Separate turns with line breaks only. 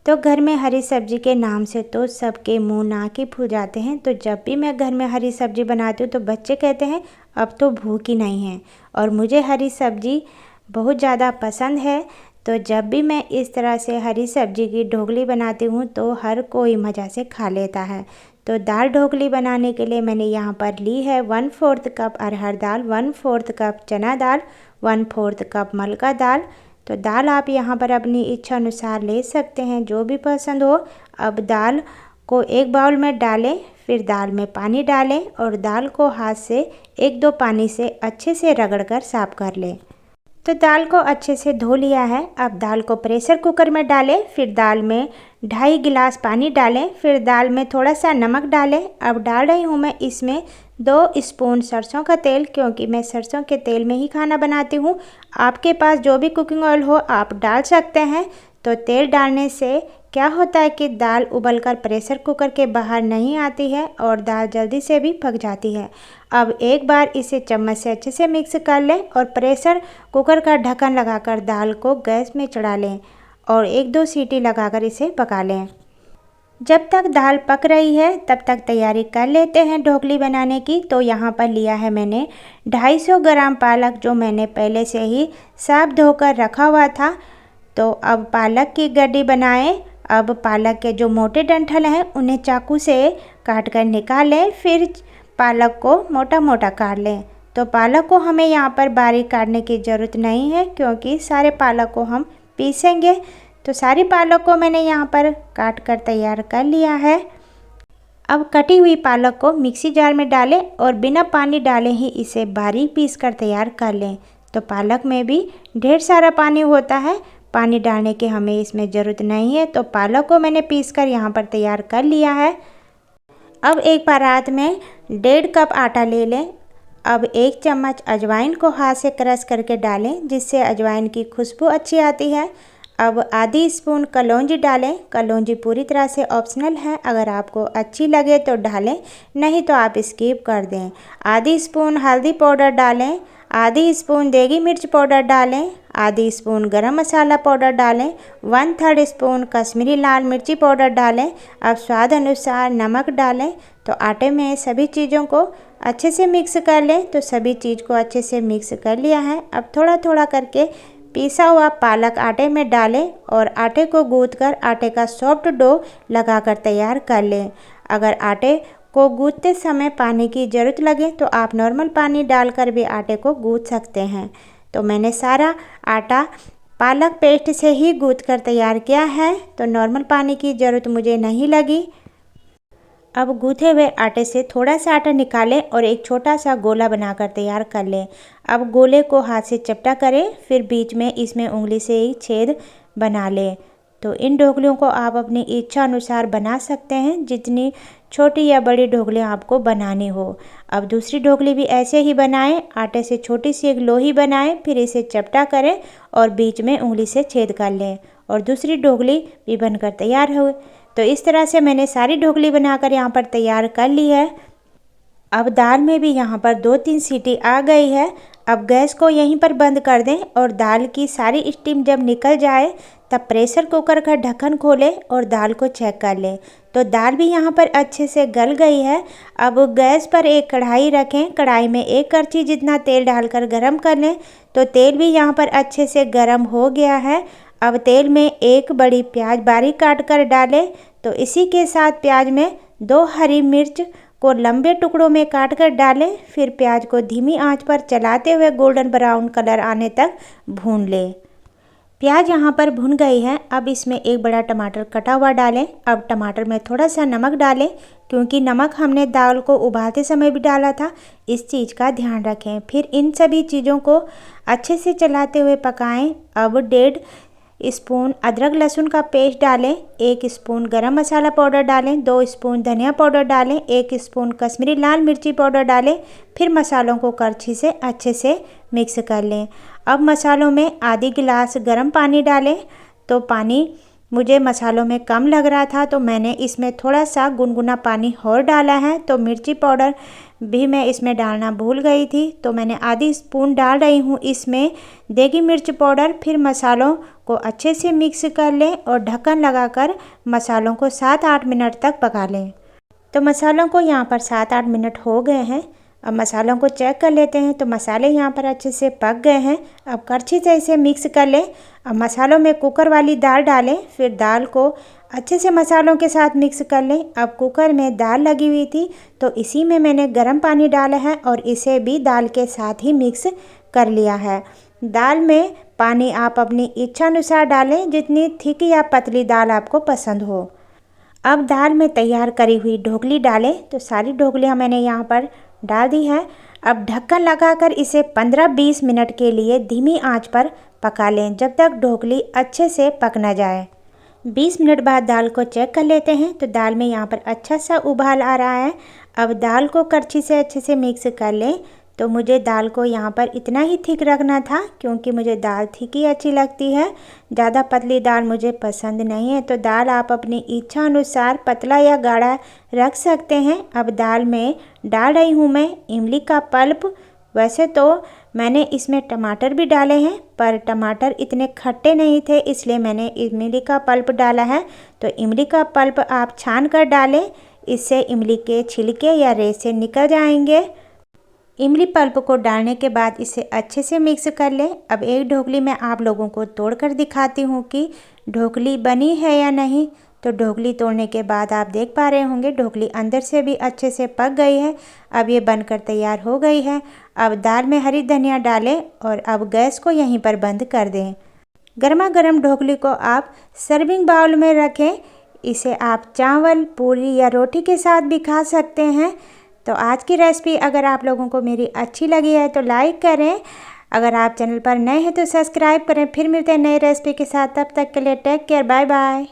तो घर में हरी सब्जी के नाम से तो सबके मुंह नाक ही फूल जाते हैं। तो जब भी मैं घर में हरी सब्जी बनाती हूँ तो बच्चे कहते हैं अब तो भूख ही नहीं है। और मुझे हरी सब्जी बहुत ज़्यादा पसंद है। तो जब भी मैं इस तरह से हरी सब्जी की ढोकली बनाती हूँ तो हर कोई मज़ा से खा लेता है। तो दाल ढोकली बनाने के लिए मैंने यहाँ पर ली है 1/4 कप अरहर दाल, 1/4 कप चना दाल, 1/4 कप मलका दाल। तो दाल आप यहाँ पर अपनी इच्छा अनुसार ले सकते हैं, जो भी पसंद हो। अब दाल को एक बाउल में डालें, फिर दाल में पानी डालें और दाल को हाथ से 1-2 पानी से अच्छे से रगड़कर साफ कर लें। तो दाल को अच्छे से धो लिया है। अब दाल को प्रेशर कुकर में डालें, फिर दाल में 2.5 गिलास पानी डालें, फिर दाल में थोड़ा सा नमक डालें। अब डाल रही हूँ मैं इसमें 2 स्पून सरसों का तेल, क्योंकि मैं सरसों के तेल में ही खाना बनाती हूँ। आपके पास जो भी कुकिंग ऑयल हो आप डाल सकते हैं। तो तेल डालने से क्या होता है कि दाल उबलकर प्रेशर कुकर के बाहर नहीं आती है और दाल जल्दी से भी पक जाती है। अब एक बार इसे चम्मच से अच्छे से मिक्स कर लें और प्रेशर कुकर का ढक्कन लगाकर दाल को गैस में चढ़ा लें और 1-2 सीटी लगाकर इसे पका लें। जब तक दाल पक रही है तब तक तैयारी कर लेते हैं ढोकली बनाने की। तो यहाँ पर लिया है मैंने 250 ग्राम पालक, जो मैंने पहले से ही साफ धोकर रखा हुआ था। तो अब पालक की गड्डी बनाएं। अब पालक के जो मोटे डंठल हैं उन्हें चाकू से काट कर निकालें, फिर पालक को मोटा मोटा काट लें। तो पालक को हमें यहाँ पर बारीक काटने की ज़रूरत नहीं है, क्योंकि सारे पालक को हम पीसेंगे। तो सारी पालक को मैंने यहाँ पर काट कर तैयार कर लिया है। अब कटी हुई पालक को मिक्सी जार में डालें और बिना पानी डाले ही इसे बारीक पीस कर तैयार कर लें। तो पालक में भी ढेर सारा पानी होता है, पानी डालने की हमें इसमें ज़रूरत नहीं है। तो पालक को मैंने पीस कर यहाँ पर तैयार कर लिया है। अब एक परात में 1.5 कप आटा ले लें। अब 1 चम्मच अजवाइन को हाथ से क्रश करके डालें, जिससे अजवाइन की खुशबू अच्छी आती है। अब आधी स्पून कलौंजी डालें। कलौंजी पूरी तरह से ऑप्शनल है, अगर आपको अच्छी लगे तो डालें, नहीं तो आप स्किप कर दें। आधी स्पून हल्दी पाउडर डालें, आधी स्पून देगी मिर्च पाउडर डालें, आधी स्पून गरम मसाला पाउडर डालें, 1/3 स्पून कश्मीरी लाल मिर्ची पाउडर डालें। अब स्वाद अनुसार नमक डालें। तो आटे में सभी चीज़ों को अच्छे से मिक्स कर लें। तो सभी चीज़ को अच्छे से मिक्स कर लिया है। अब थोड़ा थोड़ा करके पिसा हुआ पालक आटे में डालें और आटे को गूंथकर आटे का सॉफ्ट डो लगाकर तैयार कर लें। अगर आटे को गूंथते समय पानी की ज़रूरत लगे तो आप नॉर्मल पानी डालकर भी आटे को गूंथ सकते हैं। तो मैंने सारा आटा पालक पेस्ट से ही गूंथ कर तैयार किया है, तो नॉर्मल पानी की ज़रूरत मुझे नहीं लगी। अब गूँथे हुए आटे से थोड़ा सा आटा निकालें और एक छोटा सा गोला बनाकर तैयार कर लें। अब गोले को हाथ से चपटा करें, फिर बीच में इसमें उंगली से एक छेद बना लें। तो इन ढोकलियों को आप अपनी इच्छा अनुसार बना सकते हैं, जितनी छोटी या बड़ी ढोकलियाँ आपको बनानी हो। अब दूसरी ढोकली भी ऐसे ही बनाएं। आटे से छोटी सी एक लोही बनाएं, फिर इसे चपटा करें और बीच में उंगली से छेद कर लें और दूसरी ढोकली भी बनकर तैयार हो। तो इस तरह से मैंने सारी ढोकली बनाकर यहाँ पर तैयार कर ली है। अब दाल में भी यहाँ पर 2-3 सीटी आ गई है। अब गैस को यहीं पर बंद कर दें और दाल की सारी स्टीम जब निकल जाए तब प्रेशर कुकर का ढक्कन खोलें और दाल को चेक कर लें। तो दाल भी यहाँ पर अच्छे से गल गई है। अब गैस पर एक कढ़ाई रखें, कढ़ाई में 1 करछी जितना तेल डालकर गरम कर लें। तो तेल भी यहाँ पर अच्छे से गरम हो गया है। अब तेल में 1 बड़ी प्याज बारीक काट कर डालें। तो इसी के साथ प्याज में 2 हरी मिर्च को लंबे टुकड़ों में काट कर डालें। फिर प्याज को धीमी आंच पर चलाते हुए गोल्डन ब्राउन कलर आने तक भून लें। प्याज यहाँ पर भुन गई है। अब इसमें 1 बड़ा टमाटर कटा हुआ डालें। अब टमाटर में थोड़ा सा नमक डालें, क्योंकि नमक हमने दाल को उबालते समय भी डाला था, इस चीज़ का ध्यान रखें। फिर इन सभी चीज़ों को अच्छे से चलाते हुए पकाएं। अब 1.5 स्पून अदरक लहसुन का पेस्ट डालें, 1 स्पून गरम मसाला पाउडर डालें, 2 स्पून धनिया पाउडर डालें, 1 स्पून कश्मीरी लाल मिर्ची पाउडर डालें। फिर मसालों को करछी से अच्छे से मिक्स कर लें। अब मसालों में आधी गिलास गर्म पानी डालें। तो पानी मुझे मसालों में कम लग रहा था तो मैंने इसमें थोड़ा सा गुनगुना पानी और डाला है। तो मिर्ची पाउडर भी मैं इसमें डालना भूल गई थी, तो मैंने आधी स्पून डाल रही हूँ इसमें देगी मिर्च पाउडर। फिर मसालों को अच्छे से मिक्स कर लें और ढक्कन लगाकर मसालों को 7-8 मिनट तक पका लें। तो मसालों को यहाँ पर 7-8 मिनट हो गए हैं। अब मसालों को चेक कर लेते हैं। तो मसाले यहाँ पर अच्छे से पक गए हैं। अब करछी से इसे मिक्स कर लें। अब मसालों में कुकर वाली दाल डालें, फिर दाल को अच्छे से मसालों के साथ मिक्स कर लें। अब कुकर में दाल लगी हुई थी तो इसी में मैंने गर्म पानी डाला है और इसे भी दाल के साथ ही मिक्स कर लिया है। दाल में पानी आप अपनी इच्छा अनुसार डालें, जितनी थिक या पतली दाल आपको पसंद हो। अब दाल में तैयार करी हुई ढोकली डालें। तो सारी ढोकलियाँ मैंने यहाँ पर डाल दी है। अब ढक्कन लगाकर इसे 15-20 मिनट के लिए धीमी आंच पर पका लें, जब तक ढोकली अच्छे से पक ना जाए। 20 मिनट बाद दाल को चेक कर लेते हैं। तो दाल में यहाँ पर अच्छा सा उबाल आ रहा है। अब दाल को करछी से अच्छे से मिक्स कर लें। तो मुझे दाल को यहाँ पर इतना ही थिक रखना था, क्योंकि मुझे दाल थिक ही अच्छी लगती है, ज़्यादा पतली दाल मुझे पसंद नहीं है। तो दाल आप अपनी इच्छा अनुसार पतला या गाढ़ा रख सकते हैं। अब दाल में डाल रही हूँ मैं इमली का पल्प। वैसे तो मैंने इसमें टमाटर भी डाले हैं, पर टमाटर इतने खट्टे नहीं थे, इसलिए मैंने इमली का पल्प डाला है। तो इमली का पल्प आप छान कर डालें, इससे इमली के छिलके या रेशे निकल जाएंगे। इमली पल्प को डालने के बाद इसे अच्छे से मिक्स कर लें। अब एक ढोकली मैं आप लोगों को तोड़कर दिखाती हूँ कि ढोकली बनी है या नहीं। तो ढोकली तोड़ने के बाद आप देख पा रहे होंगे ढोकली अंदर से भी अच्छे से पक गई है। अब ये बनकर तैयार हो गई है। अब दाल में हरी धनिया डालें और अब गैस को यहीं पर बंद कर दें। गर्मा गर्म ढोकली को आप सर्विंग बाउल में रखें। इसे आप चावल, पूरी या रोटी के साथ भी खा सकते हैं। तो आज की रेसिपी अगर आप लोगों को मेरी अच्छी लगी है तो लाइक करें। अगर आप चैनल पर नए हैं तो सब्सक्राइब करें। फिर मिलते हैं नई रेसिपी के साथ, तब तक के लिए टेक केयर, बाय बाय।